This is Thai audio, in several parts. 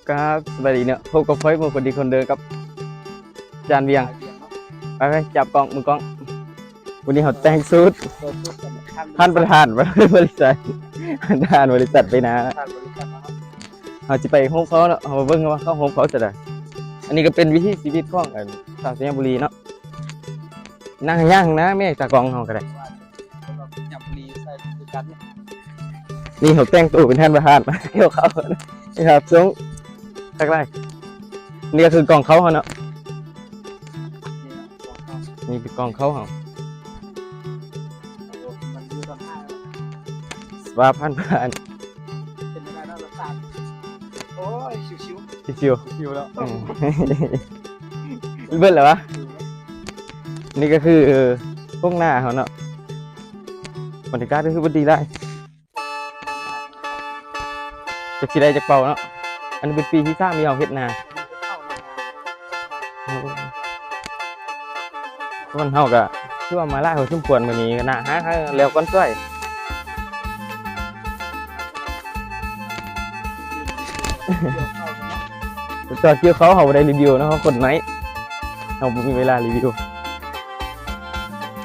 ครับสวัสดีเนาะพบกับไฟมือคนดีคนเดิมกับจานเวียงไปจับกล้องมือกล้องวันนี้เขาแต่งชุดท่านประธานบริษัทประธานบริษัทไปนะเขาจะไปโฮมเขาเนาะเขาเบิ่งว่าเขาโฮมเขาจะได้อันนี้ก็เป็นวิธีชีวิตของชาวสัญบุรีเนาะนั่งย่างนะแม่ตากล้องเขาก็ได้นี่เขาแต่งตัวเป็นท่านประธานเกี่ยวเขานะครับซุ้งทักไรนี่ก็คือกองเขาเนาะนี่เป็นกองเขาสวาพันผ่านเป็นยังไงบ้างรสชาติโอ้ยชิว ชิว ๆแล้ว เบิ้ลเหรอวะนี่ก็คือพวกหน้าเขาเนาะบรรยากาศก็คือดีได้จะสีได้จากเป่าเนาะอันนี้เป็นปีที่3มีเอาเฮ็ดนาคนเฮาก็คือว่ามาไล่เขาชุ่มปวนมื้อนี้ก็น่าหาแล้วก่อนช่วยตอนเกี่ยวเขาบ่ได้รีวิวนะเขาคนไหนเราบ่มีเวลารีวิว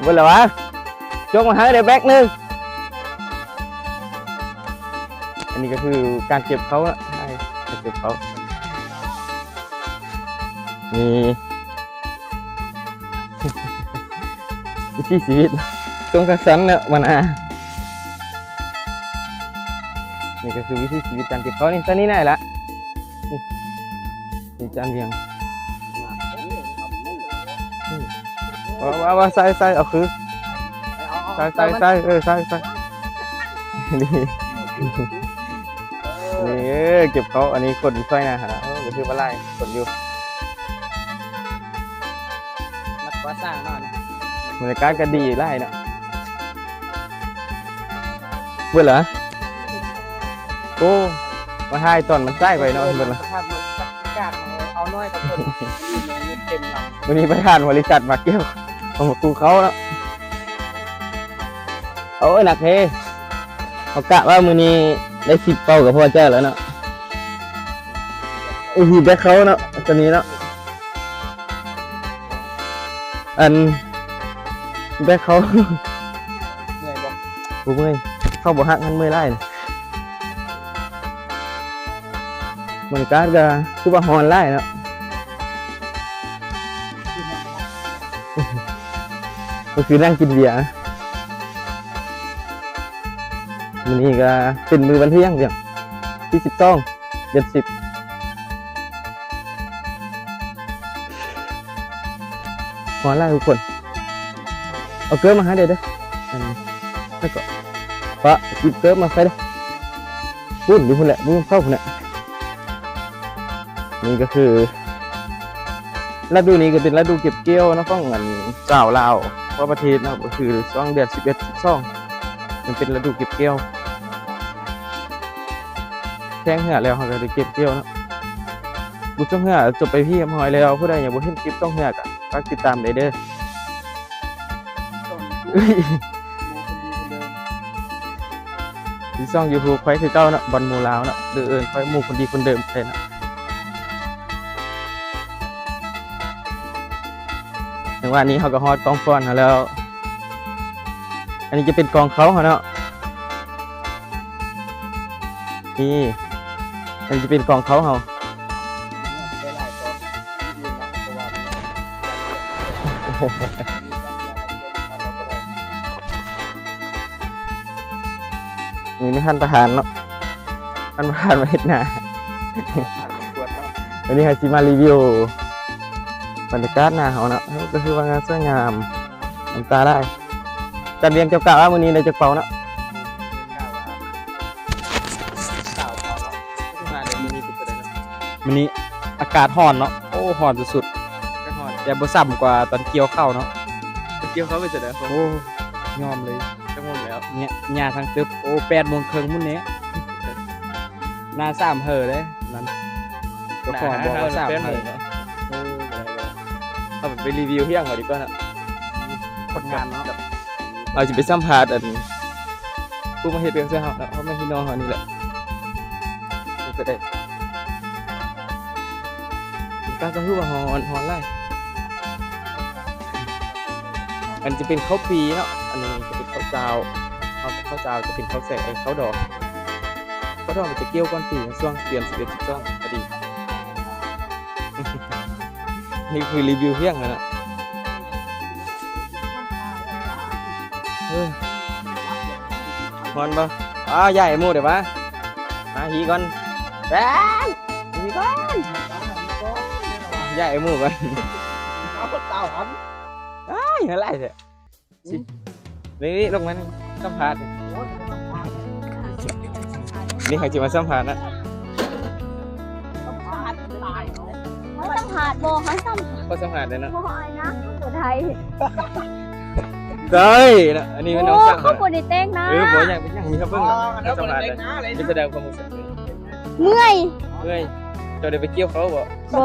เบิ่งแล้ววะจกมาหาได้แบกนึงอันนี้ก็คือการเก็บเขาอะใช่การเก็บเขานี่ วิถีชีวิตตรงกระสันเนี่ยมันนี่ก็คือวิถีชีวิตการเก็บเขานี่ตอนนี้ไหนละนี่จานเวียงว่าใส่เอาคือใส่ใส่นี่เก็บเขาอันนี้คนช่วยนะฮะก็คือมาไล่คนอยู่ นักว่าสร้างหน่อย บรรยากาศก็ดีไล่เนาะเบื่อเหรอโอ้มาให้ตอนมันใส่ไปเนาะเบื่อเหรอ สภาพมันสักการเอาน้อยกับคนเต็มลำ วันนี้ประธานบริษัทมาเกี่ยวของกูเขาเนาะโอ้ยหนักเฮเขากะว่ามือนี้ได้10 เป้ากับพ่อเจ้าแล้วเนาะไอ้หีบแบกเขาเนาะตอนนี้เนาะอันแบกเขา เหนื่อยบ่ กูเมื่อยเข้าบ่ฮักมันเมื่อยไล่บรรยากาศก็คือว่าฮอนไล่เนาะก็คือนั่งกินเบียร์วันนี้ก็เป็นมือวันที่ยังเดียวที่12 เดือน 10ฮอนไล่ทุกคนเอาเกลือมาให้เด้อแล้วก็ปะจิบเกลือมาใส่เด้อพุ่นดูพุ่นแหละมึงเข้าพุ่นแหละนี่ก็คือฤดูนี้ก็เป็นฤดูเก็บเกี่ยวนะฟ้องเงินเจ้าลาวเพราะประเทศนะก็คือช่วงเดือน11 12มันเป็นฤดูเก็บเกี่ยวแข่งเหือแล้วเขาก็ได้เก็บเกี่ยวนะบุญช่วงเหือจบไปพี่หอยแล้วผู้ใดอยากบ่เห็นคลิปต้องเหือก็ฝากติดตามได้เด้อที่ช่อง YouTube ไฟคือเก้านะบอลหมู่ลาวนะเดินไฟหมู่คนดีคนเดิมไปนะถึงวันนี้เขาก็ฮอดกองฟ้อนเขาแล้ว อันนี้จะเป็นกองเขาเนาะนี่อันนี้จะเป็นกองเขาเขานี่ไม่ท่านประธานเนาะท่านประธานมาเฮ็ดหน้าวันนี้ให้สิมารีวิวบรรยากาศหน้าเขาเนาะก็คือว่างานสวยงามน้ำตาได้จัดเรียงเจ้าก่าว่ามื้อนี้ได้จักเป่าเนาะมื้อนี้อากาศร้อนเนาะโอ้ร้อนสุดๆก็ร้อนแต่บ่ซ้ำกว่าตอนเกี่ยวข้าวเนาะเกี่ยวข้าวไปเสร็จแล้วโอ้ยอมเลยจังหวะแล้วเนี่ยหญ้าทางตึบโอ้8:30 มื้อนี้หน้า3เห่อเด้นั่นก็ขอบอกว่า3เห่อเอาไปรีวิวเที่ยงก่อนดีกว่านะคนงานเนาะเราจะไปสัมภาษณ์ผู้มาเฮ็ดเรื่องเสื้อเฮาเนาะเพราะแม่พี่น้องเฮานี่แหละจะได้ ก็ต้องคือว่าหอนไล่อันจะเป็นข้าวปีเนาะอันนี้จะเป็นข้าวเจ้าข้าวเจ้าจะเป็นข้าวแสกข้าวดอกมันจะเกี่ยวก้อนปีในช่วงเดือน11 12พอดี นี่คือรีวิวเที่ยงนะฮอนปะใหญ่หมูเดี๋ยวมาหีก่อนแป๊บหีก่อนใหญ่หมูก่อน เอาเต่าหัน อะไรเนี่ยนี่ลงมาสัมผัสนี่ใครจะมาสัมผัสนะ เขาสัมผัสโบเขาสัมผัส ก็สัมผัสเลยนะ โบอะไรนะเขาไทย ได้นะอันนี้เป็นน้องสัมผั เขา ส ปวดในเต้งนะ บ่อยากเป็นอย่างนี้ครับเพิ่ง เดี๋ยว สัม มัน ผัส เล็ เล ก ย นะอะไร นี่แสดงความรู้สึกเลย เมื่อย เมื่อยเราได้ไปเกี่ยวเขาบ่ โบ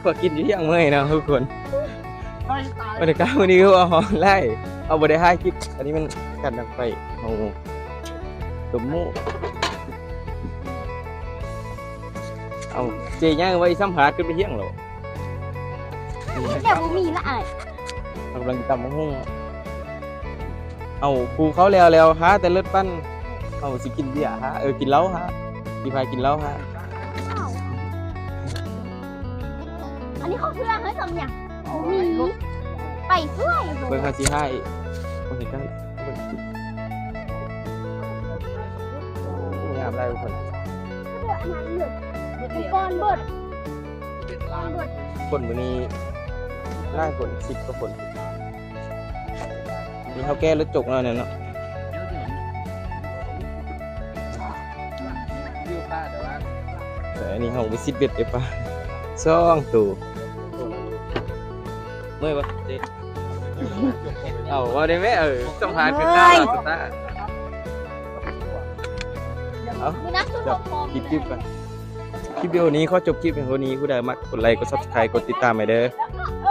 พอกินอยู่ที่อย่างเมื่อยนะทุกคน ตาย บรรยากาศวันนี้ก็เอาไล่เอาบได้ให้คลิปอันนี้มันกันดังไฟเอาตุ่มหมูเอาเจีย่างไว้สัมผัสขึ้นไปเที่ยงหรอ เดี๋ยวมีละอ่ะ เรากำลังตำมะฮุ่งเอาปูเขาแล้วฮะแต่เลือดปั้นเอาสิกินเบียร์ฮะกินเหล้าฮะดีพายกินเหล้าฮะ อันนี้เขาเพื่อนเขาทำอย่างมีไปเพื่อน เบิ่งฮาสิให้คนเห็นกันเบิ่งงามได้ทุกคน อันนั้นหลุดก้อนเบิด คนวันนี้ไล่คน10 กว่าคนนี่เขาแก้รถจกหน่อยเนาะ วิวป้าแต่ว่า แต่อันนี้เขาไป10 เบ็ดเอป่ะซ่องตู่เมื่อยปะเจ๊เอาว่าได้ไหมสัมภาษณ์คือหน้าสตาร์เอา มีนักสู้ของผม คลิปกันคลิปวิดีโอนี้ขอจบคลิปเพียงเท่านี้ผู้ใดมักกดไลค์กด Subscribe กดติดตามไปเด้อ เอ